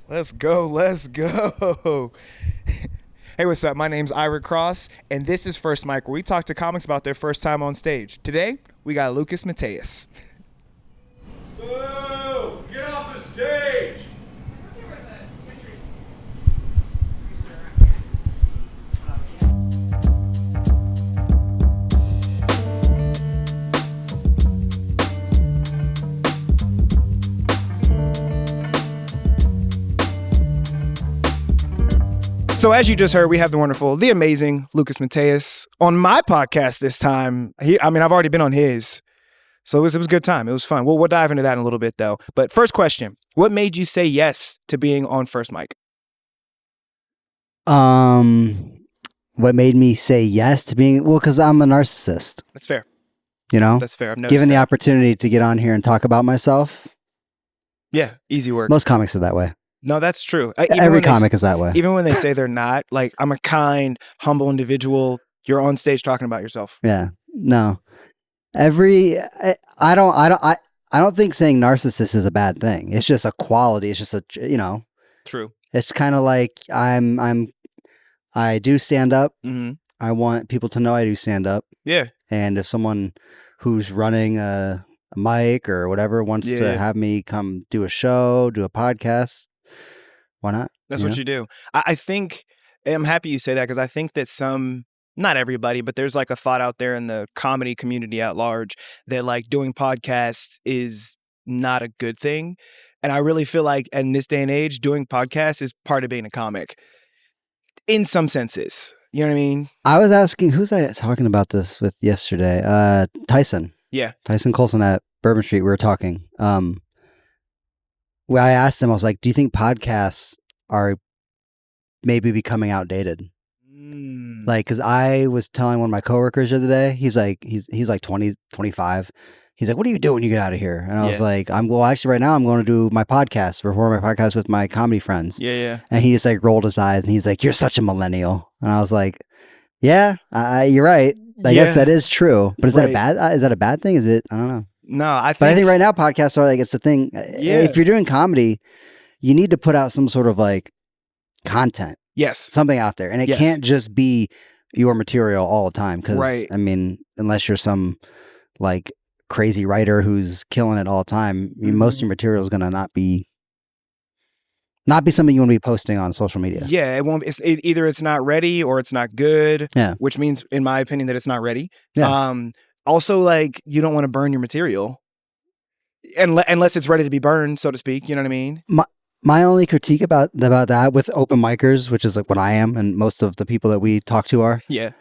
Let's go. Let's go. Hey, what's up? My name's Ira Cross, and this is First Mic, where we talk to comics about their first time on stage. Today, we got Lukas Mateus. Boo! Get off the stage! So as you just heard, we have the wonderful, the amazing Lukas Mateus on my podcast this time. I've already been on his. So it was a good time. It was fun. We'll dive into that in a little bit, though. But first question, what made you say yes to being on First Mic? What made me say yes to being, because I'm a narcissist. That's fair. You know? That's fair. I've noticed Given the that. opportunity to get on here and talk about myself. Yeah, easy work. Most comics are that way. No, that's true. Every comic is that way. Even when they say they're not, like, I'm a kind, humble individual. You're on stage talking about yourself. Yeah. No. I don't think saying narcissist is a bad thing. It's just a quality. It's just True. it's kind of like I do stand up. Mm-hmm. I want people to know I do stand up. Yeah. And if someone who's running a mic or whatever wants Yeah. to have me come do a show, do a podcast, why not? That's what you do. I think, I'm happy you say that, because I think that not everybody, but there's like a thought out there in the comedy community at large that like doing podcasts is not a good thing. And I really feel like in this day and age, doing podcasts is part of being a comic in some senses. You know what I mean? I was asking, who's I talking about this with yesterday? Tyson. Yeah. Tyson Colson at Bourbon Street. We were talking. Where I asked him, I was like, do you think podcasts are maybe becoming outdated? Like, because I was telling one of my coworkers the other day, he's like 20, 25. He's like, what do you do when you get out of here? And I was like, actually right now I'm going to do my podcast, record my podcast with my comedy friends. Yeah, yeah. And he just like rolled his eyes and he's like, you're such a millennial. And I was like, yeah, you're right. I guess that is true. But is that a bad thing? Is it? I don't know. No, I think right now podcasts are like, it's the thing. Yeah. If you're doing comedy, you need to put out some sort of like content. Yes. Something out there. And it can't just be your material all the time. Because, I mean, unless you're some like crazy writer who's killing it all the time, most of your material is going to not be something you want to be posting on social media. Yeah, it won't. Either it's not ready or it's not good. Yeah. Which means, in my opinion, that it's not ready. Yeah. Also, like, you don't want to burn your material unless it's ready to be burned, so to speak. You know what I mean? My only critique about that with open micers, which is like what I am, and most of the people that we talk to are. Yeah.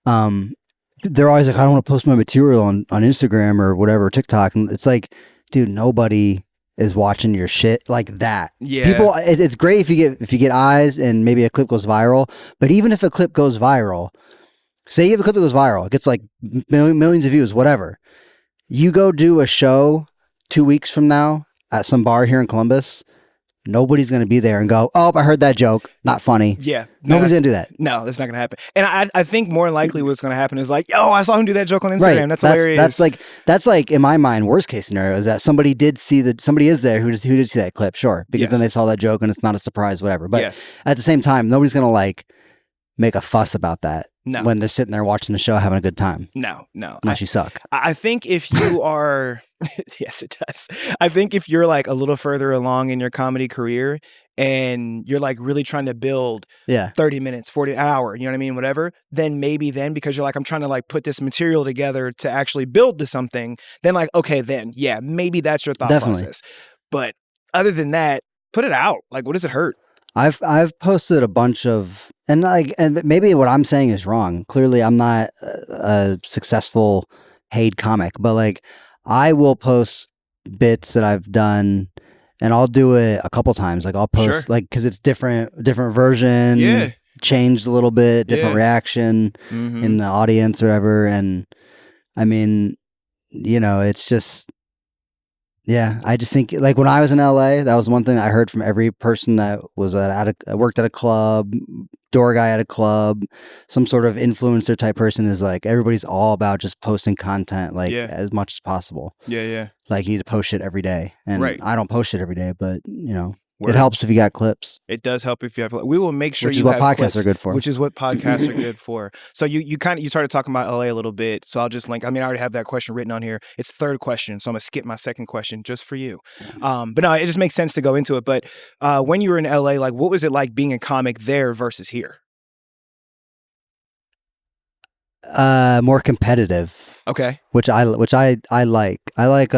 They're always like, I don't want to post my material on Instagram or whatever, TikTok, and it's like, dude, nobody is watching your shit like that. Yeah. People, it's great if you get eyes and maybe a clip goes viral, but even if a clip goes viral, say you have a clip that goes viral, it gets like millions of views, whatever. You go do a show 2 weeks from now at some bar here in Columbus, nobody's going to be there and go, oh, I heard that joke. Not funny. Yeah. Nobody's going to do that. No, that's not going to happen. And I think more likely what's going to happen is like, yo, I saw him do that joke on Instagram. Right. That's hilarious. That's like in my mind, worst case scenario is that somebody is there who did see that clip. Sure. Because then they saw that joke and it's not a surprise, whatever. But at the same time, nobody's going to like make a fuss about that when they're sitting there watching the show, having a good time. No. Unless you suck. I think if you are, yes, it does. I think if you're like a little further along in your comedy career and you're like really trying to build 30 minutes, 40 hour, you know what I mean? Whatever, then because you're like, I'm trying to like put this material together to actually build to something, then like, okay, then maybe that's your thought process. But other than that, put it out. Like, what does it hurt? I've posted a bunch of, and maybe what I'm saying is wrong. Clearly I'm not a successful paid comic, but like I will post bits that I've done and I'll do it a couple times. Like I'll post like, cause it's different version, changed a little bit, different reaction in the audience or whatever. And I mean, it's just, I just think like when I was in LA, that was one thing I heard from every person that was worked at a club, door guy at a club, some sort of influencer type person is like, everybody's all about just posting content like as much as possible. Yeah. Like you need to post shit every day. And I don't post shit every day, but It helps if you got clips. It does help if you have. We will make sure you have clips. Which is what podcasts are good for. Which is what podcasts are good for. So you started talking about LA a little bit. So I'll just link. I mean, I already have that question written on here. It's the third question, so I'm gonna skip my second question just for you. But no, it just makes sense to go into it. But when you were in LA, like, what was it like being a comic there versus here? More competitive. Okay. Which I like. I like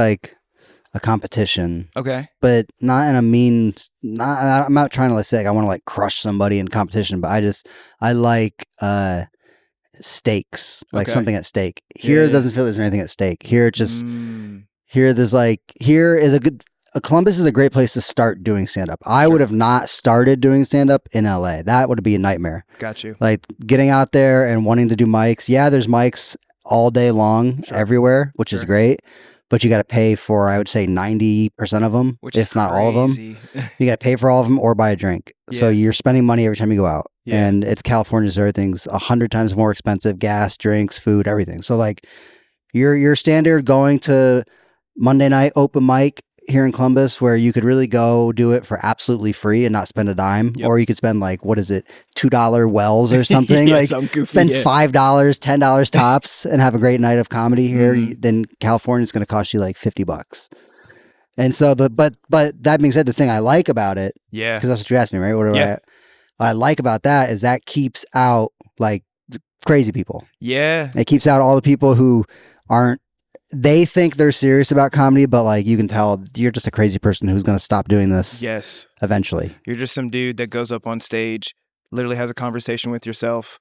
a competition. Okay. But not in a mean. I'm not trying to say like I want to like crush somebody in competition, but I like stakes, like something at stake. Here it doesn't feel there's anything at stake. Here it just here there's like here is Columbus is a great place to start doing stand-up. I would have not started doing stand-up in LA. That would be a nightmare. Got you. Like getting out there and wanting to do mics. Yeah, there's mics all day long everywhere, which is great. But you got to pay for, I would say, 90% of them, if not all of them. You got to pay for all of them or buy a drink. Yeah. So you're spending money every time you go out. Yeah. And it's California, so everything's 100 times more expensive. Gas, drinks, food, everything. So like your standard going to Monday night open mic here in Columbus where you could really go do it for absolutely free and not spend a dime. Or you could spend like, what is it, $2 wells or something? Like spend $5, $10 tops and have a great night of comedy here. Then California's going to cost you like $50. And so but that being said, the thing I like about it, because that's what you asked me, right? What I like about that is that keeps out like crazy people. Yeah. It keeps out all the people who they think they're serious about comedy, but like you can tell you're just a crazy person who's going to stop doing this. Yes. Eventually. You're just some dude that goes up on stage, literally has a conversation with yourself.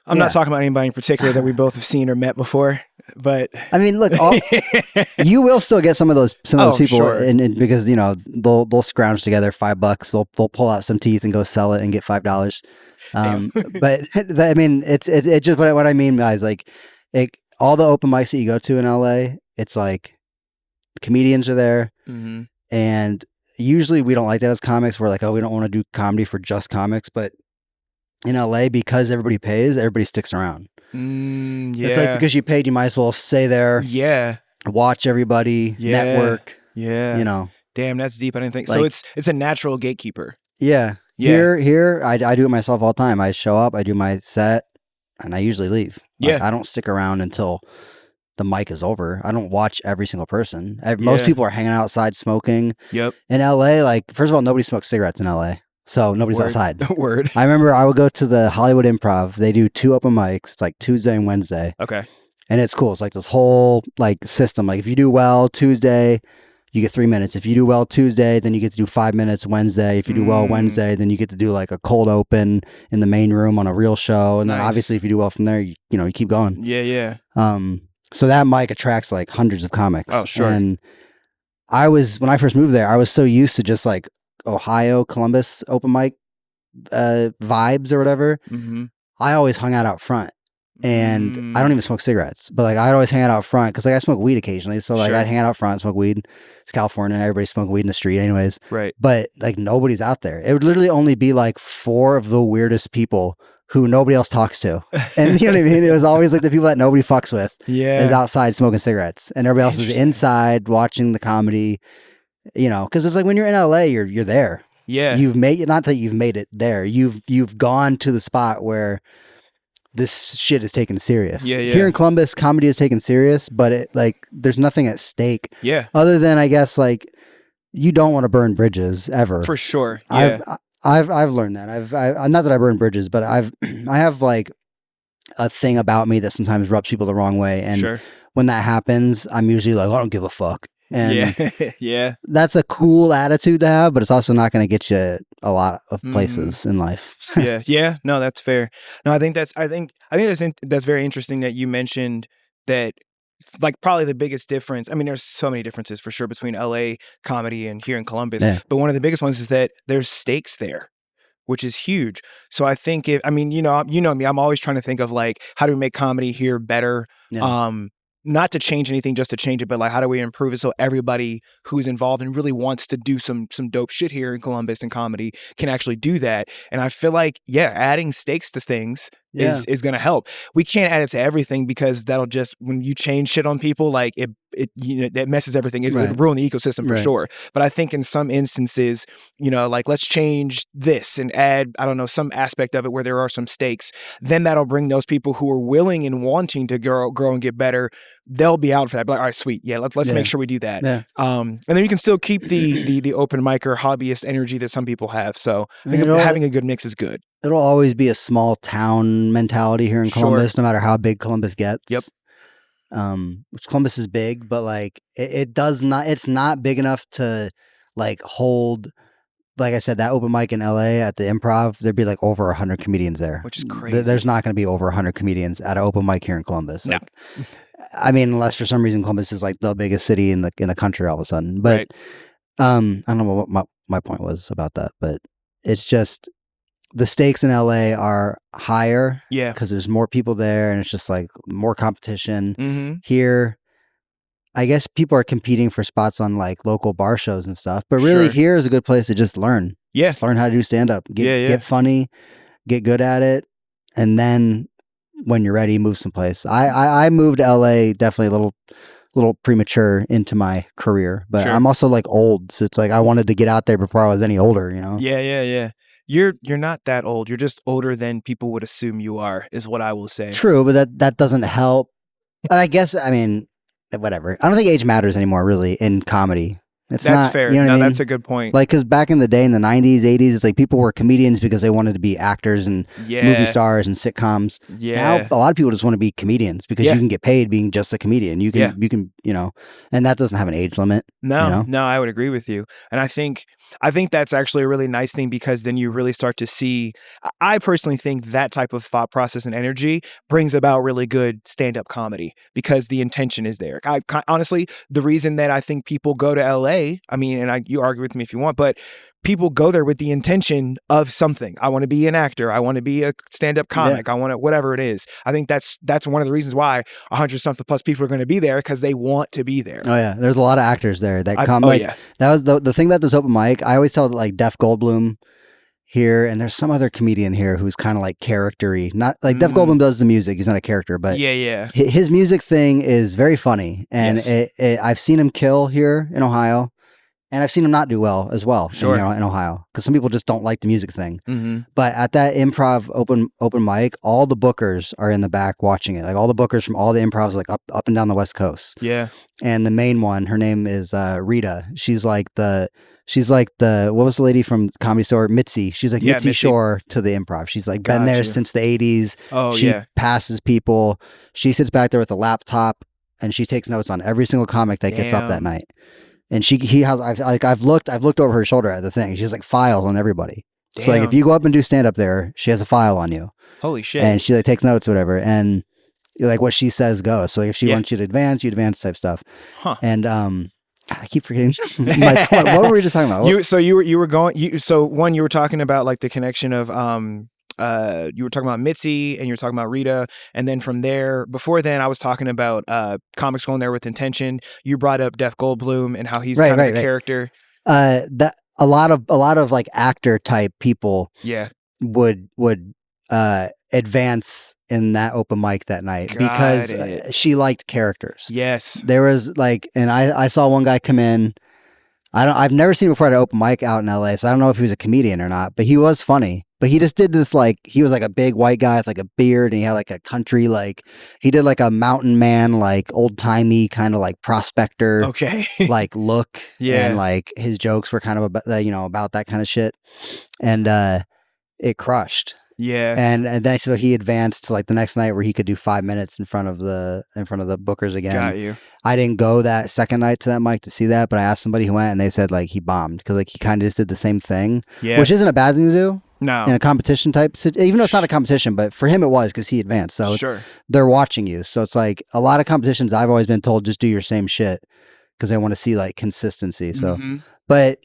I'm not talking about anybody in particular that we both have seen or met before, but I mean, look, you will still get some of those people, sure. and because you know they'll scrounge together $5. They'll pull out some teeth and go sell it and get $5. But I mean, it's just what I mean is like all the open mics that you go to in LA, it's like comedians are there, and usually we don't like that as comics. We're like, oh, we don't want to do comedy for just comics, but in LA, because everybody pays, everybody sticks around. It's like because you paid, you might as well stay there. Yeah. Watch everybody. Network. Yeah. You know. Damn, that's deep. I didn't think so. It's a natural gatekeeper. Yeah. Here, I do it myself all the time. I show up, I do my set, and I usually leave. Like, I don't stick around until the mic is over. I don't watch every single person. Most people are hanging outside smoking. Yep. In LA, like first of all, nobody smokes cigarettes in LA. So nobody's outside. Word. I remember I would go to the Hollywood Improv. They do 2 open mics. It's like Tuesday and Wednesday. Okay. And it's cool. It's like this whole like system. Like if you do well Tuesday, you get 3 minutes. If you do well Tuesday, then you get to do 5 minutes Wednesday. If you do well Wednesday, then you get to do like a cold open in the main room on a real show. And then obviously if you do well from there, you keep going. Yeah. So that mic attracts like hundreds of comics. Oh, sure. And when I first moved there, I was so used to just like Ohio, Columbus open mic vibes or whatever. I always hung out front, and I don't even smoke cigarettes, but like I'd always hang out front because like I smoke weed occasionally, so like I'd hang out front, smoke weed. It's California, and everybody smoke weed in the street anyways. Right. But like nobody's out there. It would literally only be like 4 of the weirdest people who nobody else talks to, and you know what I mean. It was always like the people that nobody fucks with. Is outside smoking cigarettes, and everybody else is inside watching the comedy. You know, because it's like when you're in LA, you're there. Yeah. Not that you've made it there. You've gone to the spot where this shit is taken serious. Yeah. Here in Columbus, comedy is taken serious, but there's nothing at stake. Yeah. Other than I guess like you don't want to burn bridges ever. For sure. Yeah. I've learned that. I've not that I burn bridges, but I have like a thing about me that sometimes rubs people the wrong way, and when that happens, I'm usually like, I don't give a fuck. And that's a cool attitude to have, but it's also not going to get you a lot of places in life. No, that's fair. No, I think that's very interesting that you mentioned that. Like probably the biggest difference. I mean, there's so many differences for sure between LA comedy and here in Columbus, but one of the biggest ones is that there's stakes there, which is huge. So I think you know me, I'm always trying to think of like, how do we make comedy here better? Yeah. Not to change anything, just to change it, but like, how do we improve it so everybody who's involved and really wants to do some dope shit here in Columbus and comedy can actually do that? And I feel like, adding stakes to things is going to help. We can't add it to everything because that'll just, when you change shit on people, like it that messes everything. It would ruin the ecosystem for sure. But I think in some instances, like let's change this and add, I don't know, some aspect of it where there are some stakes. Then that'll bring those people who are willing and wanting to grow and get better. They'll be out for that. But like, all right, sweet. Yeah, let's make sure we do that. Yeah. And then you can still keep the open micer hobbyist energy that some people have. So I think having a good mix is good. It'll always be a small town mentality here in Columbus, no matter how big Columbus gets. Yep. Which Columbus is big, but like it's not big enough to like hold, like I said, that open mic in LA at the Improv, there'd be like over 100 comedians there. Which is crazy. There's not going to be over 100 comedians at an open mic here in Columbus. No. Like, I mean, unless for some reason Columbus is like the biggest city in the country all of a sudden. But I don't know what my point was about that, but it's just the stakes in LA are higher. Yeah. Because there's more people there and it's just like more competition. Mm-hmm. Here, I guess people are competing for spots on like local bar shows and stuff, but really here is a good place to just learn. Yeah. Just learn how to do stand up, get funny, get good at it. And then when you're ready, move someplace. I moved to LA definitely a little premature into my career, but I'm also like old. So it's like, I wanted to get out there before I was any older, Yeah. You're not that old. You're just older than people would assume you are, is what I will say. True, but that doesn't help. I guess, I mean, whatever. I don't think age matters anymore, really, in comedy. That's not fair. No, that's a good point. Like, because back in the day, in the 90s, 80s, it's like people were comedians because they wanted to be actors and movie stars and sitcoms. Yeah. Now, a lot of people just want to be comedians because you can get paid being just a comedian. You can, and that doesn't have an age limit. No, I would agree with you. And I think that's actually a really nice thing because then you really start to see, I personally think that type of thought process and energy brings about really good stand-up comedy because the intention is there. Honestly, the reason that I think people go to LA, I mean, and you argue with me if you want, but people go there with the intention of something. I want to be an actor. I want to be a stand-up comic. I want to, whatever it is. I think that's one of the reasons why 100-something plus people are going to be there because they want to be there. Oh yeah, there's a lot of actors there that come. That was the thing about this open mic. I always tell like Def Goldblum here, and there's some other comedian here who's kind of like character-y. Not like Def Goldblum does the music. He's not a character, but his music thing is very funny, and I've seen him kill here in Ohio. And I've seen him not do well as well in Ohio because some people just don't like the music thing. Mm-hmm. But at that improv open mic, all the bookers are in the back watching it. Like all the bookers from all the improvs, like up and down the West Coast. Yeah. And the main one, her name is Rita. She's like the what was the lady from Comedy Store? Mitzi. She's like Mitzi Shore to the improv. She's like been there since the 80s. Oh, she passes people. She sits back there with a laptop and she takes notes on every single comic that gets up that night. And I've looked over her shoulder at the thing. She has like files on everybody. Damn. So like if you go up and do stand up there, she has a file on you. Holy shit. And she like takes notes or whatever. And like what she says goes. So if she wants you to advance, you advance type stuff. Huh. And I keep forgetting my point. What were we just talking about? You were talking about like the connection of you were talking about Mitzi and you were talking about Rita. And then from there, before then, I was talking about comics going there with intention. You brought up Def Goldblum and how he's kind of a character. That a lot of like actor type people would advance in that open mic that night because she liked characters. Yes. There was like, and I saw one guy come in. I've never seen him before at an open mic out in LA, so I don't know if he was a comedian or not, but he was funny. But he just did this like, he was like a big white guy with like a beard and he had like a country, like he did like a mountain man, like old timey kind of like prospector, like look. Yeah. And like his jokes were kind of about, about that kind of shit. And it crushed. Yeah. And then so he advanced to like the next night where he could do 5 minutes in front of the bookers again. Got you. I didn't go that second night to that mic to see that, but I asked somebody who went and they said like he bombed because like he kind of just did the same thing, which isn't a bad thing to do. No. In a competition type, even though it's not a competition, but for him it was because he advanced. So they're watching you. So it's like a lot of competitions I've always been told just do your same shit because they want to see like consistency. So, but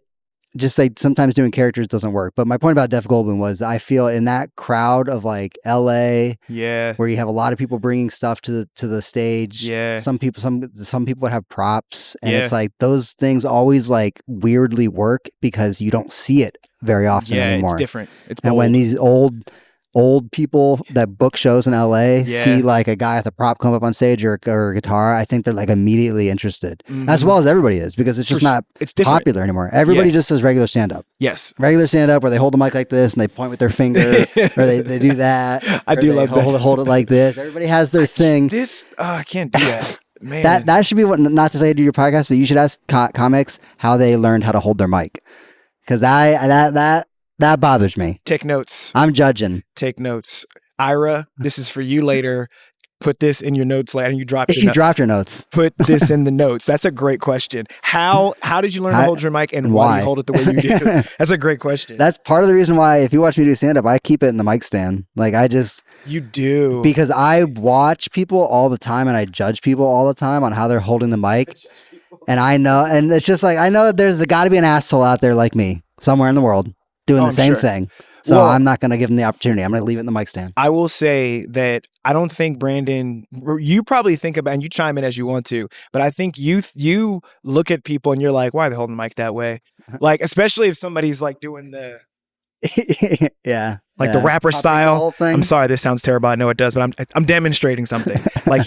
just like sometimes doing characters doesn't work. But my point about Def Goldblum was I feel in that crowd of like LA, where you have a lot of people bringing stuff to the stage. Yeah. Some people would have props, and it's like those things always like weirdly work because you don't see it very often anymore. It's different. It's bold. And when these old old people that book shows in LA see like a guy with a prop come up on stage or a guitar, I think they're like immediately interested, as well as everybody is, because it's just it's popular anymore. Everybody just does regular stand-up. Yes. Regular stand-up where they hold the mic like this and they point with their finger or they do that. I do love that. Hold it like this. Everybody has their thing. I can't do that. Man. That should be what, not to say do your podcast, but you should ask comics how they learned how to hold their mic. Because that bothers me. Take notes. I'm judging. Take notes. Ira, this is for you later. Put this in your notes later. You dropped your notes. Put this in the notes. That's a great question. How did you learn to hold your mic, and why do you hold it the way you do? That's a great question. That's part of the reason why, if you watch me do stand-up, I keep it in the mic stand. Like You do. Because I watch people all the time and I judge people all the time on how they're holding the mic. And I know, and it's just like, I know that there's got to be an asshole out there like me somewhere in the world doing the same thing. So I'm not going to give them the opportunity. I'm going to leave it in the mic stand. I will say that I don't think, Brandon, you probably think about, and you chime in as you want to, but I think you look at people and you're like, why are they holding the mic that way? Like, especially if somebody's like doing the... the rapper style. I'm sorry, this sounds terrible. I know it does, but I'm demonstrating something. Like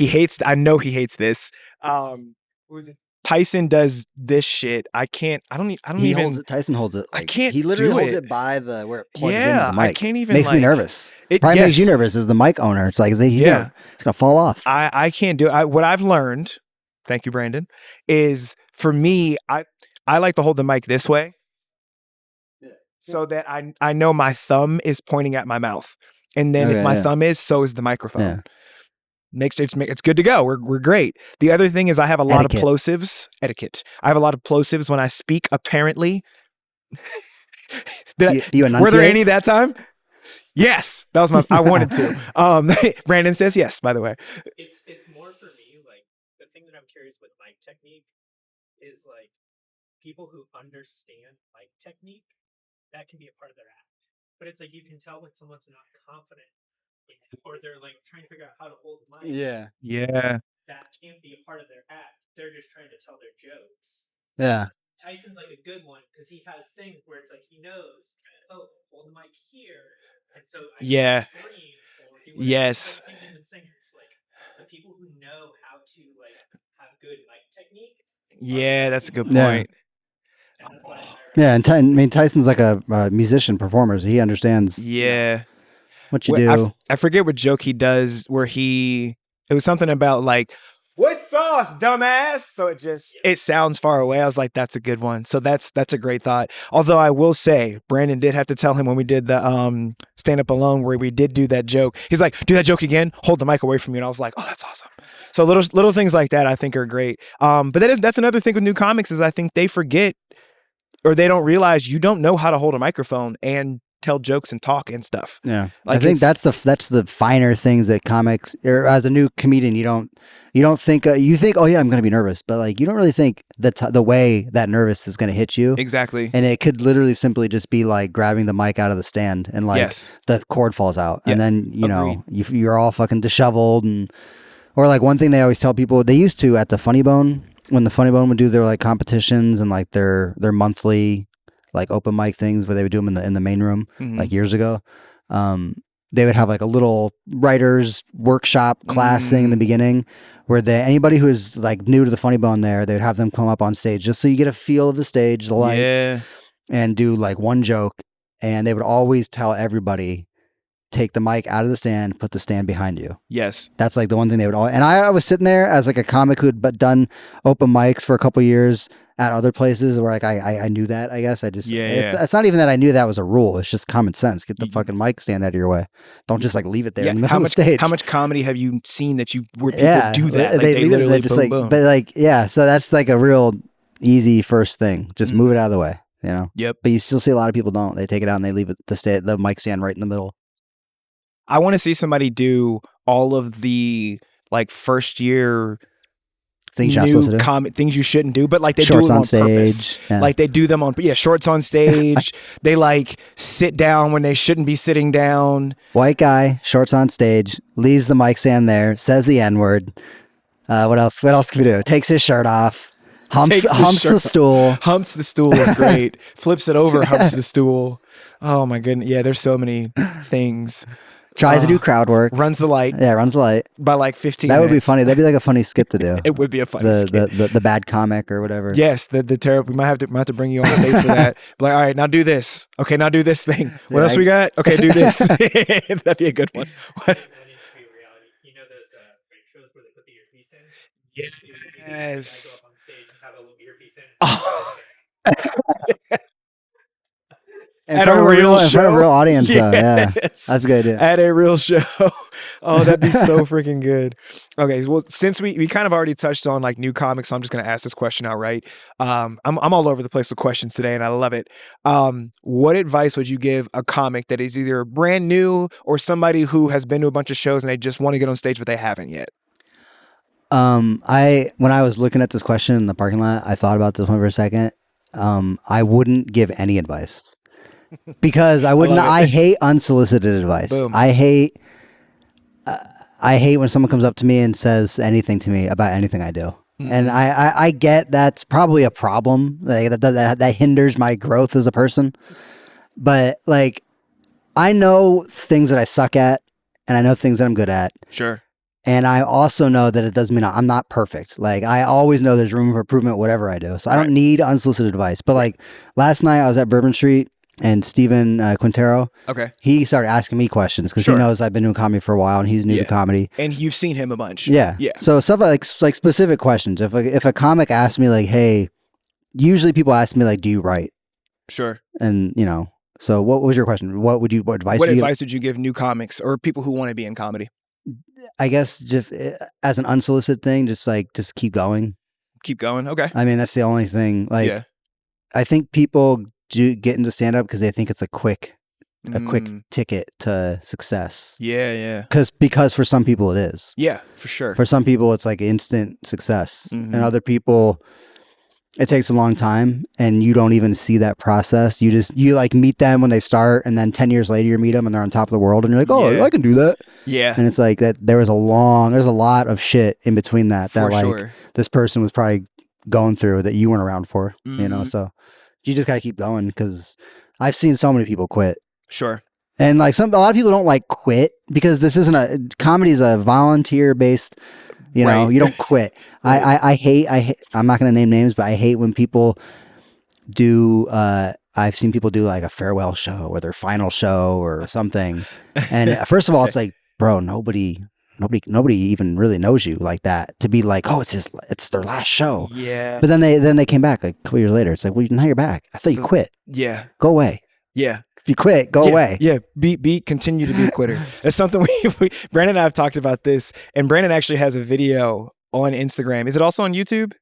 I know he hates this. Who is it? Tyson does this shit. Tyson holds it. Like, I can't. He literally holds it by where it plugs into the mic. I can't even. Makes me nervous. Probably makes you nervous as the mic owner. It's like, it's gonna fall off. I can't do it. What I've learned, thank you, Brandon, is for me, I like to hold the mic this way, so that I know my thumb is pointing at my mouth, and then if my thumb is, so is the microphone. Yeah. It's good to go. We're great. The other thing is I have a lot of plosives. Etiquette. I have a lot of plosives when I speak, apparently. Do you enunciate? Were there any that time? Yes. That was I wanted to. Brandon says yes, by the way. It's more for me, like, the thing that I'm curious with mic technique is, like, people who understand mic technique, that can be a part of their act. But it's like, you can tell when someone's not confident, or they're like trying to figure out how to hold the mic. Yeah. That can't be a part of their act. They're just trying to tell their jokes. Yeah. Tyson's like a good one because he has things where it's like he knows, hold the mic here, and so I can scream. Or yes. Singers, like the people who know how to like have good mic technique. Yeah, that's a good point. Yeah, and Tyson's like a musician performer, so he understands. Yeah. What you do. I forget what joke he does where it was something about like, what sauce, dumbass? So it sounds far away. I was like, that's a good one. So that's a great thought. Although I will say, Brandon did have to tell him when we did the stand up alone where we did do that joke. He's like, do that joke again, hold the mic away from you. And I was like, oh, that's awesome. So little things like that I think are great. But that's another thing with new comics is I think they forget or they don't realize you don't know how to hold a microphone and tell jokes and talk and stuff. Yeah, like I think that's the finer things that comics, or as a new comedian, you don't think you think, oh yeah, I'm going to be nervous, but like you don't really think the way that nervous is going to hit you. Exactly. And it could literally simply just be like grabbing the mic out of the stand and like the cord falls out, and then you're all fucking disheveled, or like one thing they always tell people, they used to at the Funny Bone, when the Funny Bone would do their like competitions and like their monthly like open mic things where they would do them in the main room, like years ago. They would have like a little writer's workshop class thing in the beginning where anybody who is like new to the Funny Bone they would have them come up on stage just so you get a feel of the stage, the lights, and do like one joke. And they would always tell everybody, take the mic out of the stand, put the stand behind you. Yes. That's like the one thing they would always, and I was sitting there as like a comic who'd done open mics for a couple years at other places where like I knew that, I guess. It's not even that I knew that was a rule. It's just common sense. Get the fucking mic stand out of your way. Don't just like leave it there in the middle of the stage. How much comedy have you seen that where people do that? Like, they leave it just boom, boom. But like, so that's like a real easy first thing. Just move it out of the way, you know? Yep. But you still see a lot of people don't. They take it out and they leave the mic stand right in the middle. I want to see somebody do all of the like first year things you're not supposed to do. Things you shouldn't do, but like they shorts do them on stage. Purpose. Yeah. Like they do them on shorts on stage. They like sit down when they shouldn't be sitting down. White guy, shorts on stage, leaves the mic stand there, says the N-word. What else? What else can we do? Takes his shirt off. Humps the stool. Humps the stool is great. Flips it over, humps the stool. Oh my goodness. Yeah, there's so many things. Tries to do crowd work. Runs the light. Yeah, runs the light. By like 15 That would be minutes. funny. That'd be like a funny skit to do. It would be a funny skit. The bad comic or whatever. Yes, the terrible. We might have to bring you on stage for that. Like, all right, now do this. Okay, now do this thing. What else we got? Okay, do this. That'd be a good one. That needs to be reality. You know those shows where they put the earpiece in? Yes. Go up on stage and have a little earpiece in. In front of a real audience, yes. Yeah, that's a good idea. At a real show. Oh, that'd be so freaking good. Okay, well, since we kind of already touched on like new comics, so I'm just going to ask this question outright. I'm all over the place with questions today, and I love it. What advice would you give a comic that is either brand new or somebody who has been to a bunch of shows and they just want to get on stage but they haven't yet? When I was looking at this question in the parking lot, I thought about this one for a second. I wouldn't give any advice. Because I wouldn't. I hate unsolicited advice. Boom. I hate when someone comes up to me and says anything to me about anything I do. Mm-hmm. And I get that's probably a problem. Like, that hinders my growth as a person. But like, I know things that I suck at, and I know things that I'm good at. Sure. And I also know that it doesn't mean I'm not perfect. Like, I always know there's room for improvement, whatever I do. So I don't need unsolicited advice. But like last night, I was at Bourbon Street. And Steven Quintero, he started asking me questions because he knows I've been doing comedy for a while and he's new to comedy. And you've seen him a bunch. Yeah. So stuff like specific questions. If a comic asks me like, hey, usually people ask me like, do you write? Sure. And you know, so what was your question? What advice would you give new comics or people who want to be in comedy? I guess just as an unsolicited thing, just keep going. Keep going. Okay. I mean, that's the only thing. Like, I think people do get into stand-up because they think it's a quick ticket to success. Yeah. Because for some people it is. Yeah, for sure. For some people it's like instant success. Mm-hmm. And other people it takes a long time and you don't even see that process. You like meet them when they start and then 10 years later you meet them and they're on top of the world and you're like, oh, I can do that. Yeah. And it's like that there's a lot of shit in between that this person was probably going through that you weren't around for, you know, so you just got to keep going because I've seen so many people quit. Sure. And like a lot of people don't like quit because this isn't comedy is a volunteer based, you know, you don't quit. I hate, I'm not going to name names, but I hate when people do, I've seen people do like a farewell show or their final show or something. And first of all, it's like, bro, nobody even really knows you like that to be like, oh, it's their last show. Yeah. But then they came back like a couple years later. It's like, well, now you're back. I thought you quit. Yeah. Go away. Yeah. If you quit, go away. Yeah. Continue to be a quitter. That's something we Brandon and I have talked about this, and Brandon actually has a video on Instagram. Is it also on YouTube?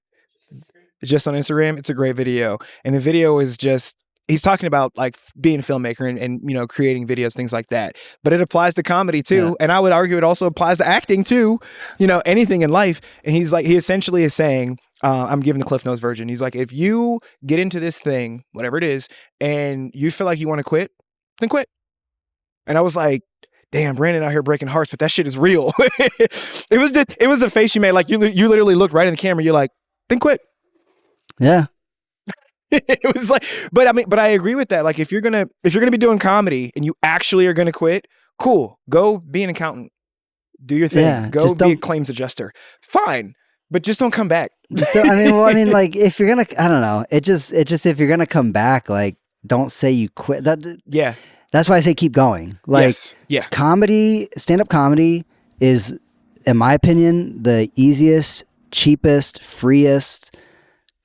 It's just on Instagram. It's a great video. And the video is just, he's talking about like being a filmmaker and you know, creating videos, things like that. But it applies to comedy too. Yeah. And I would argue it also applies to acting too, you know, anything in life. And he essentially is saying, I'm giving the Cliff Notes version. He's like, if you get into this thing, whatever it is, and you feel like you want to quit, then quit. And I was like, damn, Brandon out here breaking hearts, but that shit is real. It was a face you made. Like you literally looked right in the camera. You're like, then quit. Yeah. It was like, but I agree with that. Like if you're gonna be doing comedy and you actually are gonna quit, cool. Go be an accountant. Do your thing. Yeah, go be a claims adjuster. Fine. But just don't come back. Like if you're gonna, I don't know. It just if you're gonna come back, like don't say you quit. That's why I say keep going. Like comedy, stand-up comedy is, in my opinion, the easiest, cheapest, freest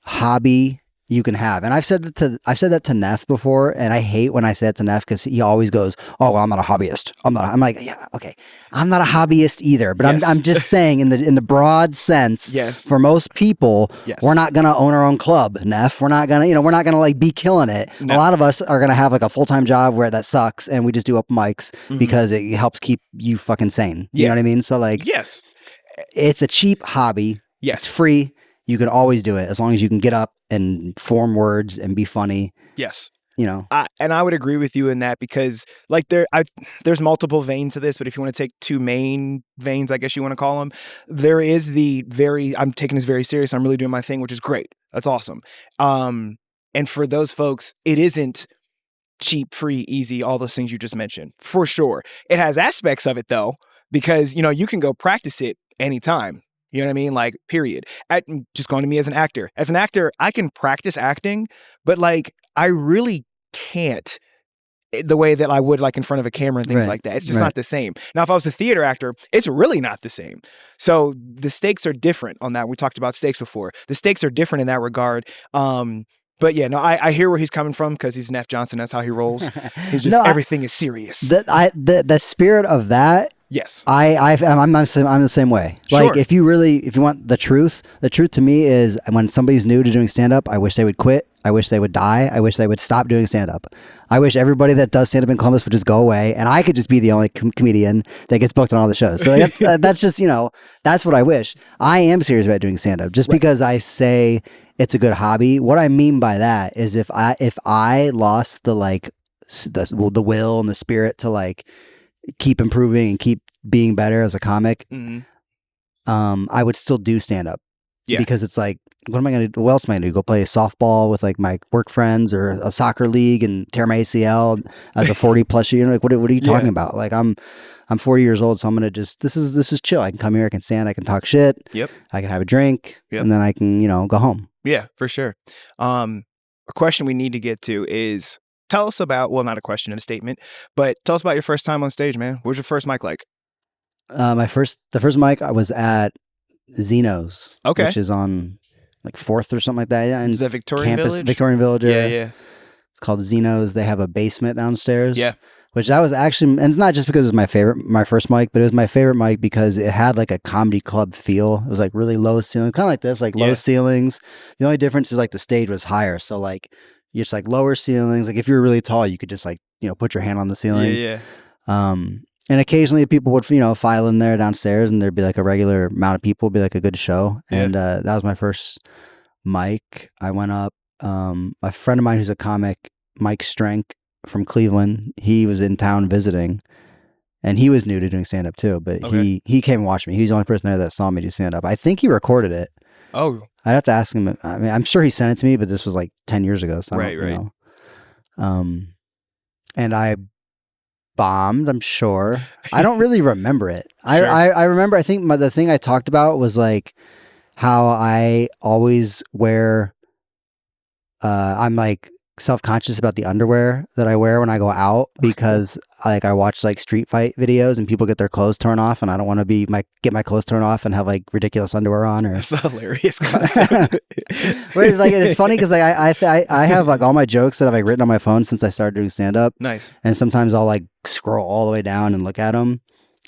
hobby you can have. And I've said that to Neff before, and I hate when I say it to Neff because he always goes, oh, well, I'm not a hobbyist. I'm like, yeah, okay. I'm not a hobbyist either, but I'm just saying in the broad sense, for most people, we're not going to own our own club, Neff. We're not going to, we're not going to like be killing it. No. A lot of us are going to have like a full-time job where that sucks and we just do open mics because it helps keep you fucking sane. You know what I mean? So like, it's a cheap hobby. It's free. You can always do it as long as you can get up and form words and be funny. Yes. You know, and I would agree with you in that because like there's multiple veins to this, but if you want to take two main veins, I guess you want to call them, there is I'm taking this very serious. I'm really doing my thing, which is great. That's awesome. And for those folks, it isn't cheap, free, easy, all those things you just mentioned, for sure. It has aspects of it though, because, you know, you can go practice it anytime. You know what I mean? Like, period. Just going to me as an actor. As an actor, I can practice acting, but like, I really can't the way that I would like in front of a camera and things like that. It's just not the same. Now, if I was a theater actor, it's really not the same. So the stakes are different on that. We talked about stakes before. The stakes are different in that regard. But yeah, no, I hear where he's coming from because he's Neff Johnson. That's how he rolls. He's just everything is serious. The spirit of that. Yes, I'm the same way. Sure. Like if you want the truth to me is when somebody's new to doing stand up, I wish they would quit. I wish they would die. I wish they would stop doing stand up. I wish everybody that does stand up in Columbus would just go away, and I could just be the only comedian that gets booked on all the shows. So that's just, you know, that's what I wish. I am serious about doing stand up. Just because I say it's a good hobby, what I mean by that is if I lost the the will and the spirit to like keep improving and keep being better as a comic, I would still do stand up. Yeah. Because it's like, what am I going to do? What else am I going to do? Go play softball with like my work friends or a soccer league and tear my ACL as a 40 plus year? Like, what are you talking about? Like, I'm 40 years old, so I'm going to just, this is chill. I can come here, I can stand, I can talk shit. Yep. I can have a drink and then I can, you know, go home. Yeah, for sure. A question we need to get to is, tell us about, well, not a question and a statement, but tell us about your first time on stage, man. What was your first mic like? The first mic I was at Zeno's, which is on like 4th or something like that. Yeah, is that Victorian Village? Victorian Village. Yeah. It's called Zeno's. They have a basement downstairs. Yeah. Which that was actually, and it's not just because it was my first mic, but it was my favorite mic because it had like a comedy club feel. It was like really low ceilings, kind of like this, like low ceilings. The only difference is like the stage was higher. So like, it's like lower ceilings. Like if you were really tall, you could just like, you know, put your hand on the ceiling. Yeah. And occasionally people would, you know, file in there downstairs and there'd be like a regular amount of people, be like a good show. And that was my first mic. I went up, a friend of mine who's a comic, Mike Strength from Cleveland, he was in town visiting and he was new to doing stand up too, but he came and watched me. He's the only person there that saw me do stand up. I think he recorded it. Oh, I'd have to ask him. I mean, I'm sure he sent it to me, but this was like 10 years ago. So right. You know. And I bombed, I'm sure. I don't really remember it. Sure. I remember, I think the thing I talked about was like how I always wear, I'm like self-conscious about the underwear that I wear when I go out because like I watch like street fight videos and people get their clothes torn off and I don't want to get my clothes torn off and have like ridiculous underwear on. Or it's a hilarious concept. It's like, it's funny because like I have like all my jokes that I've like written on my phone since I started doing stand-up. Nice. And sometimes I'll like scroll all the way down and look at them.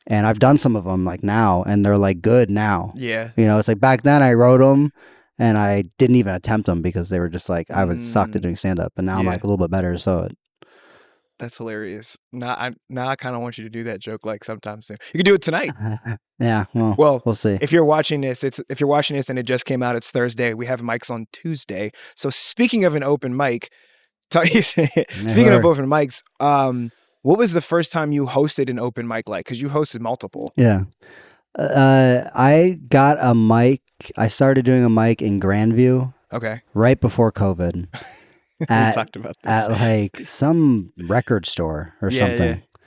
And I've done some of them like now and they're like good now. Yeah. You know, it's like back then I wrote them and I didn't even attempt them because they were just like, I would suck at doing stand-up. And now I'm like a little bit better. So that's hilarious. Now I kind of want you to do that joke like sometime soon. You can do it tonight. Yeah. Well, we'll see. If you're watching this and it just came out, it's Thursday. We have mics on Tuesday. So speaking of an open mic, speaking of open mics, what was the first time you hosted an open mic like? Because you hosted multiple. Yeah. I got a mic. I started doing a mic in Grandview. Okay. Right before COVID. We talked about this. At like some record store or something. Yeah.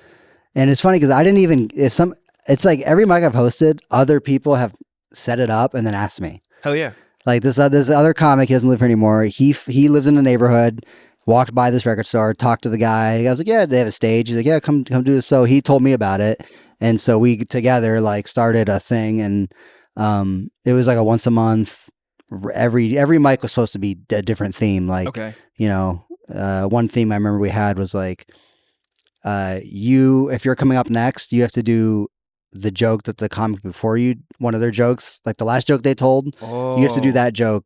And it's funny because I didn't even, it's like every mic I've hosted, other people have set it up and then asked me. Hell yeah. Like this other comic, he doesn't live here anymore. He lives in the neighborhood, walked by this record store, talked to the guy. I was like, yeah, they have a stage. He's like, yeah, come do this. So he told me about it. And so we together like started a thing and it was like a once a month. Every mic was supposed to be a different theme. Like, you know, one theme I remember we had was like, if you're coming up next, you have to do the joke that the comic before you, one of their jokes, like the last joke they told, you have to do that joke.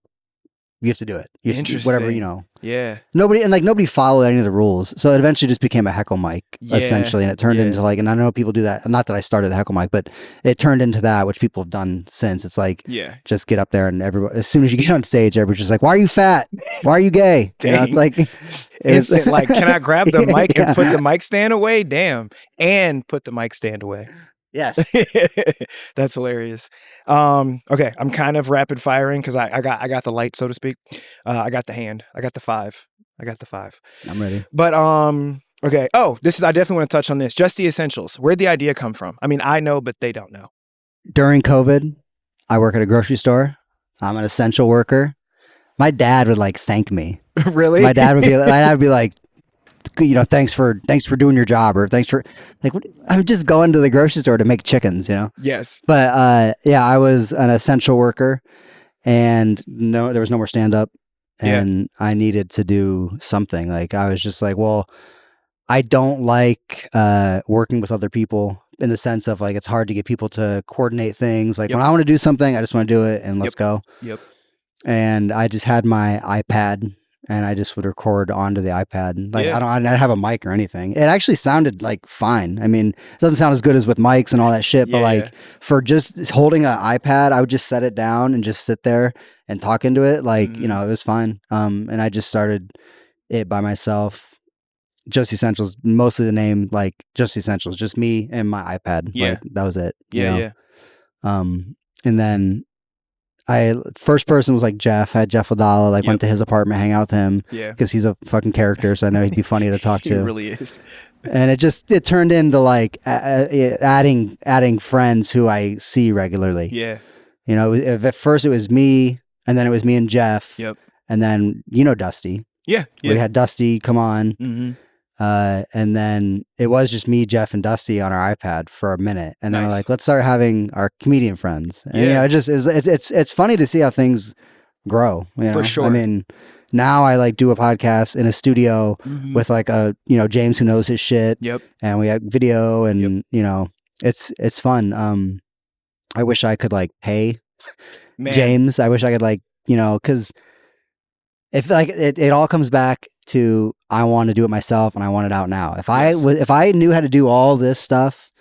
You have to do it. You have to do whatever, you know. Yeah. Nobody followed any of the rules. So it eventually just became a heckle mic, essentially. And it turned into like, and I know people do that. Not that I started a heckle mic, but it turned into that, which people have done since. It's like, just get up there and everybody, as soon as you get on stage, everybody's just like, why are you fat? Why are you gay? You know, it's like, instant, like, can I grab the mic and put the mic stand away? Damn. And put the mic stand away. Yes. That's hilarious. Okay, I'm kind of rapid firing because I got the light, so to speak. I got the hand. I got the 5. I got the 5. I'm ready. But okay. Oh, I definitely want to touch on this. Just the essentials. Where'd the idea come from? I mean, I know, but they don't know. During COVID, I work at a grocery store. I'm an essential worker. My dad would like thank me. Really? My dad would be like, you know, thanks for doing your job, or thanks for like, I'm just going to the grocery store to make chickens, you know? Yes. But yeah, I was an essential worker, and there was no more stand up, and I needed to do something. Like, I was just like, well, I don't like working with other people, in the sense of like, it's hard to get people to coordinate things. Like, when I want to do something, I just want to do it and let's go. Yep. And I just had my iPad, and I just would record onto the iPad. Like, I didn't have a mic or anything. It actually sounded like fine. I mean, it doesn't sound as good as with mics and all that shit, but like for just holding an iPad, I would just set it down and just sit there and talk into it. Like, you know, it was fine. And I just started it by myself. Just Essentials, mostly the name, like Just Essentials, just me and my iPad. Yeah. Like, that was it. Yeah. You know? And then first person was like Jeff. I had Jeff Ladala, like went to his apartment, hang out with him. Yeah. Because he's a fucking character, so I know he'd be funny to talk to. He really is. And it turned into like adding friends who I see regularly. Yeah. You know, at first it was me, and then it was me and Jeff. Yep. And then, you know, Dusty. Yeah. We had Dusty come on. Mm-hmm. And then it was just me, Jeff, and Dusty on our iPad for a minute, and then we're like, let's start having our comedian friends. And you know, it's funny to see how things grow. You know? For sure. I mean, now I like do a podcast in a studio with like James who knows his shit. Yep. And we have video, and you know, it's fun. I wish I could like pay James. I wish I could like, you know, because if like it all comes back to, I want to do it myself and I want it out now. If I knew how to do all this stuff,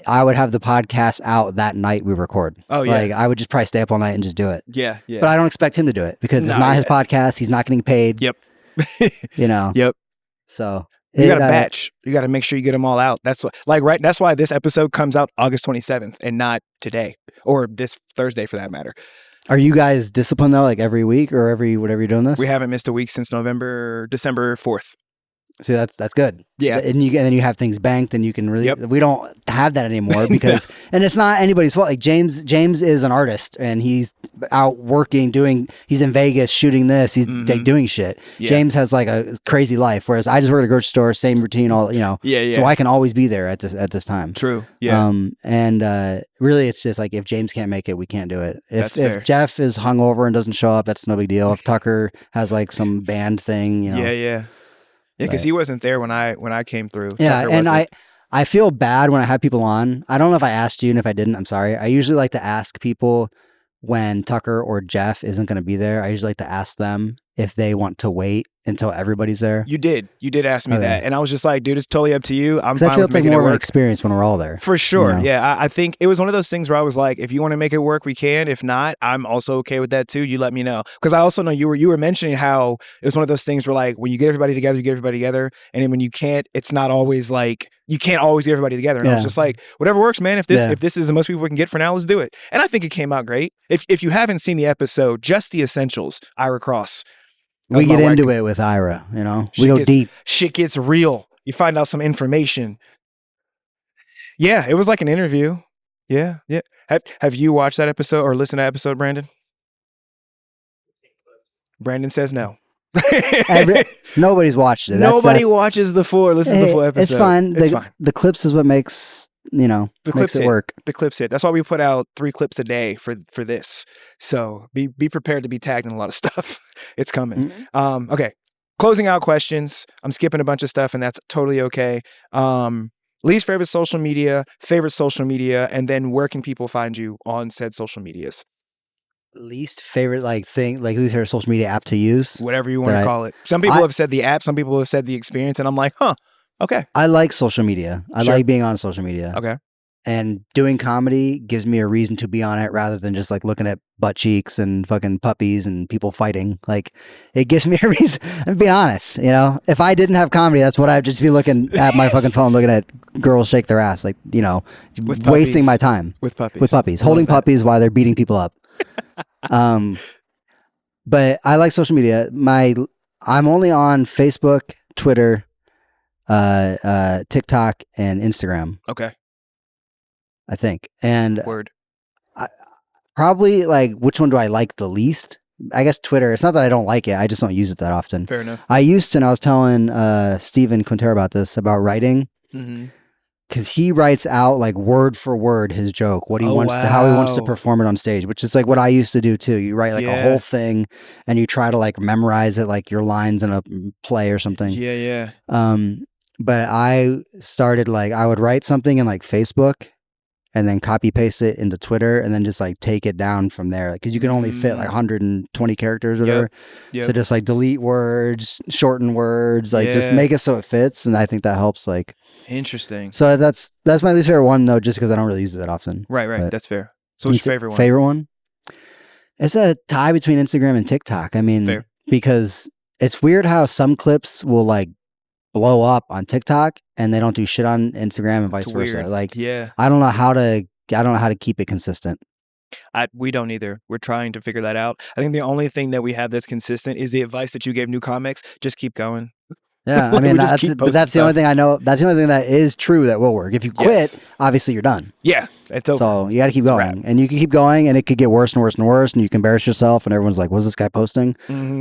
I would have the podcast out that night we record. Oh yeah. Like, I would just probably stay up all night and just do it. Yeah. Yeah. But I don't expect him to do it, because it's not his podcast. He's not getting paid. Yep. You know. Yep. So you got to batch. You got to make sure you get them all out. That's what, like, right. That's why this episode comes out August 27th and not today, or this Thursday for that matter. Are you guys disciplined though, like every week or whatever you're doing this? We haven't missed a week since December 4th. See, that's good. Yeah. And then you have things banked, and you can really, we don't have that anymore, because, and it's not anybody's fault. Like, James is an artist, and he's out working, he's in Vegas shooting this. He's like doing shit. Yeah. James has like a crazy life. Whereas I just work at a grocery store, same routine, all, you know. Yeah. So I can always be there at this time. True. Yeah. And really, it's just like, if James can't make it, we can't do it. If Jeff is hungover and doesn't show up, that's no big deal. If Tucker has like some band thing, you know. Yeah. Yeah, because he wasn't there when I came through. Yeah, Tucker and wasn't. I feel bad when I have people on. I don't know if I asked you, and if I didn't, I'm sorry. I usually like to ask people when Tucker or Jeff isn't going to be there. I usually like to ask them if they want to wait until everybody's there. You did ask me that, and I was just like, dude, it's totally up to you. I'm fine I feel with it's like making more it of an work. experience when we're all there. For sure. You know? Yeah, I think it was one of those things where I was like, if you want to make it work, we can. If not, I'm also okay with that too. You let me know, because I also know you were mentioning how it was one of those things where, like, when you get everybody together, you get everybody together, and then when you can't, it's not always like you can't always get everybody together. And I was just like, whatever works, man. If this is the most people we can get for now, let's do it. And I think it came out great. If you haven't seen the episode, Just the Essentials, Ira Cross. We get into it with Ira, you know. We go deep. Shit gets real. You find out some information. Yeah, it was like an interview. Yeah. Have you watched that episode or listened to that episode, Brandon? Brandon says no. Nobody's watched it. Nobody watches the full or listens to the full episode. It's fine. It's fine. The clips is what makes, you know, makes it work. The clips hit. That's why we put out 3 clips a day for this. So be prepared to be tagged in a lot of stuff. It's coming. Mm-hmm. Okay. Closing out questions. I'm skipping a bunch of stuff, and that's totally okay. Least favorite social media, and then where can people find you on said social medias? Least favorite least favorite social media app to use, whatever you want to call it. Some people have said the app, some people have said the experience, and I'm like, okay. I like social media. I like being on social media. Okay. And doing comedy gives me a reason to be on it, rather than just like looking at butt cheeks and fucking puppies and people fighting. Like, it gives me a reason. I'm being honest, you know. If I didn't have comedy, that's what I'd just be looking at my fucking phone, looking at girls shake their ass, like, you know, wasting my time with puppies, holding puppies while they're beating people up. But I like social media. I'm only on Facebook, Twitter, TikTok, and Instagram. Okay. I think. And Word. Probably like, which one do I like the least? I guess Twitter. It's not that I don't like it. I just don't use it that often. Fair enough. I used to, and I was telling Steven Quintero about this, about writing. Because he writes out like word for word his joke, what he wants to, how he wants to perform it on stage, which is like what I used to do too. You write like a whole thing and you try to like memorize it, like your lines in a play or something. Yeah. But I started like, I would write something in like Facebook and then copy paste it into Twitter and then just like take it down from there. Like, cause you can only fit like 120 characters or whatever. So just like delete words, shorten words, like just make it so it fits. And I think that helps like. Interesting. So that's my least favorite one though, just because I don't really use it that often. Right. But that's fair. So what's your favorite one? Favorite one? It's a tie between Instagram and TikTok. I mean, because it's weird how some clips will like blow up on TikTok and they don't do shit on Instagram and vice versa. Like, I don't know how to keep it consistent. We don't either. We're trying to figure that out. I think the only thing that we have that's consistent is the advice that you gave new comics. Just keep going. Yeah, I mean, that's the only thing I know. That's the only thing that is true that will work. If you quit, obviously you're done. Yeah, it's over. So you got to keep going, and you can keep going, and it could get worse and worse and worse, and you can embarrass yourself, and everyone's like, "What's this guy posting?"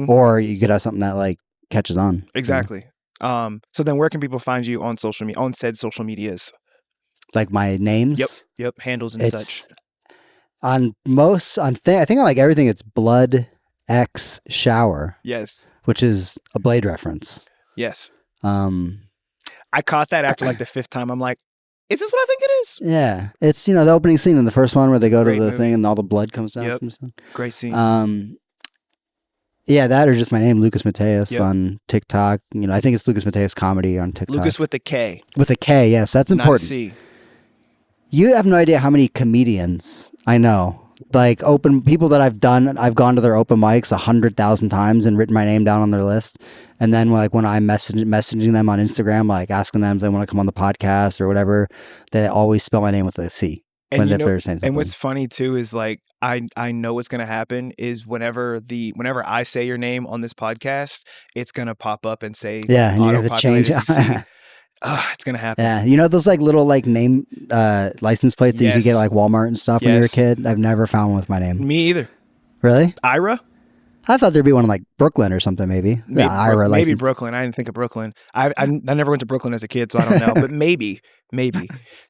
Or you could have something that like catches on. Exactly. So then, where can people find you on social media? On said social medias, like my names. Yep, handles and such. I think on like everything, it's Blood X Shower. Yes, which is a Blade reference. Yes. I caught that after like the 5th time. I'm like, is this what I think it is? Yeah. It's, the opening scene in the first one where they go to the thing and all the blood comes down from stuff. Great scene. Yeah, that or just my name, Lukas Mateus on TikTok. I think it's Lukas Mateus Comedy on TikTok. Lukas with a K. With a K, yes. That's important. Not a C. You have no idea how many comedians I know. Like people that I've gone to their open mics 100,000 times and written my name down on their list. And then like when I'm messaging them on Instagram, like asking them if they want to come on the podcast or whatever, they always spell my name with a C. And they're saying something. And what's funny too is like I know what's gonna happen is whenever I say your name on this podcast, it's gonna pop up and say and you have to change it. It's gonna happen. Yeah, those like little like name license plates that you could get at like Walmart and stuff when you were a kid. I've never found one with my name. Me either. Really? Ira? I thought there'd be one in like Brooklyn or something, maybe. Ira maybe Brooklyn. I didn't think of Brooklyn. I never went to Brooklyn as a kid, so I don't know. But maybe.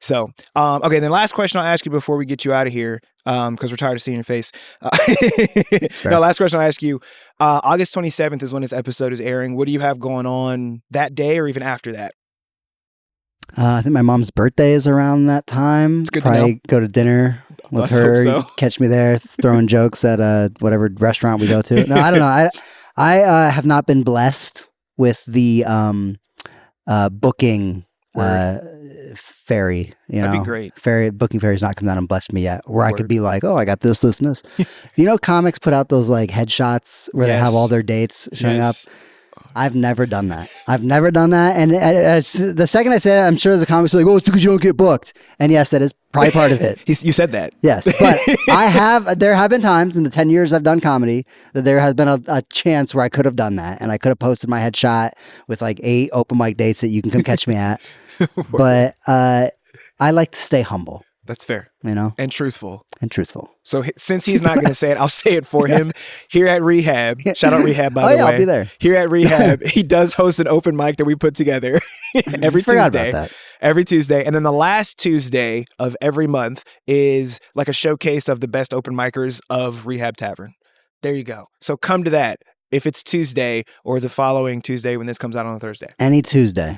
So, okay. Then last question I'll ask you before we get you out of here, because we're tired of seeing your face. No, last question I'll ask you. August 27th is when this episode is airing. What do you have going on that day or even after that? I think my mom's birthday is around that time. It's good Probably to know. Go to dinner with her. Hope so. Catch me there throwing jokes at whatever restaurant we go to. No, I don't know. I have not been blessed with the booking fairy. That'd be great. Booking fairy's not come down and blessed me yet. Where I could be like, oh, I got this, and this. Comics put out those like headshots where they have all their dates showing up. I've never done that. And the second I say it, I'm sure there's a comic like, oh, it's because you don't get booked. And yes, that is probably part of it. You said that. Yes. But there have been times in the 10 years I've done comedy that there has been a chance where I could have done that. And I could have posted my headshot with like 8 open mic dates that you can come catch me at. But I like to stay humble. That's fair. And truthful. So since he's not going to say it, I'll say it for him. Here at Rehab, shout out Rehab, by the way. I'll be there. Here at Rehab, he does host an open mic that we put together every Tuesday. About that. Every Tuesday. And then the last Tuesday of every month is like a showcase of the best open micers of Rehab Tavern. There you go. So come to that if it's Tuesday or the following Tuesday when this comes out on a Thursday. Any Tuesday.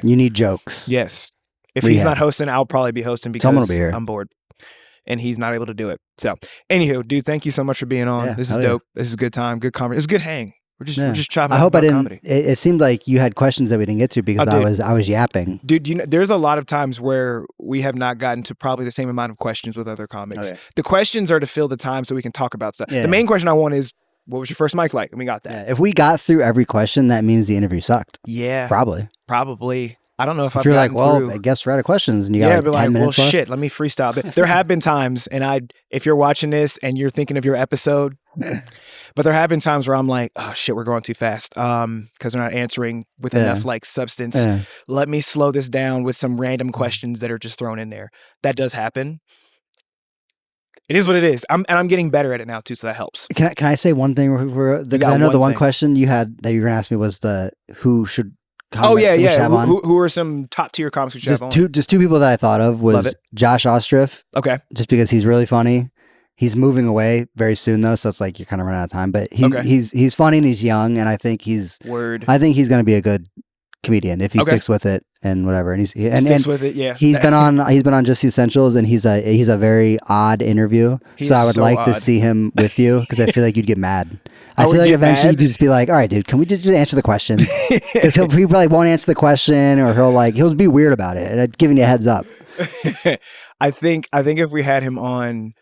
You need jokes. Yes. If he's not hosting, I'll probably be hosting because Someone will be here. I'm bored. And he's not able to do it. So, anywho, dude, thank you so much for being on. This is dope. This is a good time. Good comedy. It's a good hang. We're just chopping. I hope I didn't. Comedy. It seemed like you had questions that we didn't get to because I was yapping. Dude, there's a lot of times where we have not gotten to probably the same amount of questions with other comics. The questions are to fill the time so we can talk about stuff. The main question I want is, what was your first mic like? And we got that. If we got through every question, that means the interview sucked. Yeah. Probably. I don't know if you're like, well, I guess we're out of questions, and you got like 10 minutes left. Shit, let me freestyle. But there have been times, and if you're watching this and you're thinking of your episode, But there have been times where I'm like, oh shit, we're going too fast. Because they're not answering with enough like substance. Let me slow this down with some random questions that are just thrown in there. That does happen. It is what it is. I'm getting better at it now too, so that helps. Can I say one thing? Because I know the one question you had that you were gonna ask me was the who should. Oh yeah. Who are some top tier comics we should have on? Just two people that I thought of was Josh Ostriff. Okay. Just because he's really funny. He's moving away very soon though, so it's like you're kind of running out of time. But he's funny and he's young, and I think he's going to be a good comedian if he sticks with it and whatever. And he sticks with it. Yeah. He's been on Just the Essentials, and he's a very odd interview. So I would like to see him with you because I feel like you'd get mad. I feel like eventually you'd just be like, all right, dude, can we just answer the question? Because he probably won't answer the question, or he'll be weird about it. And I'm giving you a heads up. I think if we had him on,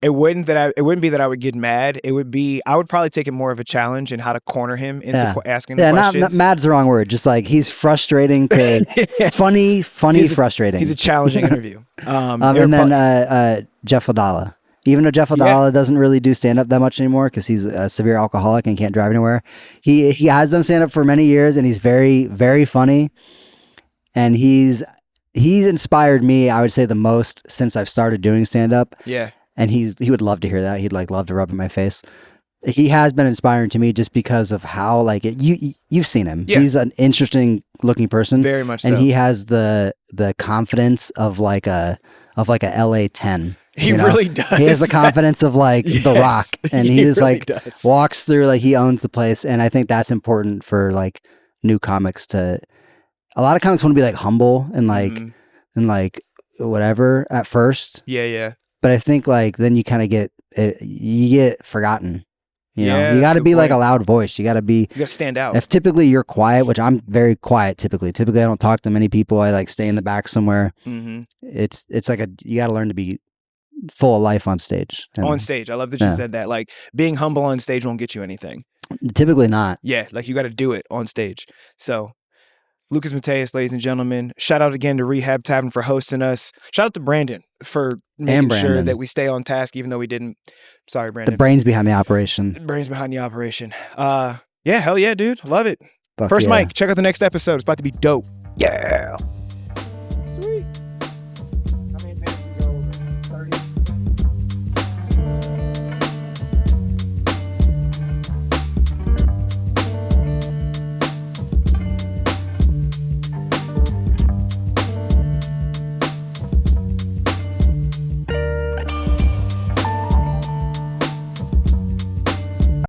it wouldn't be that I would get mad. It would be I would probably take it more of a challenge and how to corner him into asking the questions. Not mad's the wrong word. Just like he's frustrating to funny, frustrating. He's a challenging interview. And then Jeff Adala. Even though Jeff Adala doesn't really do stand up that much anymore because he's a severe alcoholic and can't drive anywhere, he has done stand up for many years, and he's very, very funny. And he's inspired me, I would say, the most since I've started doing stand up. Yeah. And he would love to hear that. He'd love to rub in my face. He has been inspiring to me just because of how you've seen him. Yeah. He's an interesting looking person. Very much so. And he has the confidence of like a LA 10. He really does. He has the confidence of The Rock. And he just really walks through like he owns the place. And I think that's important for like new comics a lot of comics want to be like humble and like whatever at first. Yeah. But I think then you kind of get forgotten. You know, you got to be like a loud voice. You got to stand out. If typically you're quiet, which I'm very quiet typically I don't talk to many people. I stay in the back somewhere. Mm-hmm. It's like you got to learn to be full of life on stage. On stage. I love that you said that. Like being humble on stage won't get you anything. Typically not. Yeah. Like you got to do it on stage. So Lukas Mateus, ladies and gentlemen. Shout out again to Rehab Tavern for hosting us. Shout out to Brandon for making sure that we stay on task, even though we didn't. Sorry, Brandon. The brains behind the operation. Yeah, hell yeah, dude. Love it. First mic. Check out the next episode. It's about to be dope. Yeah.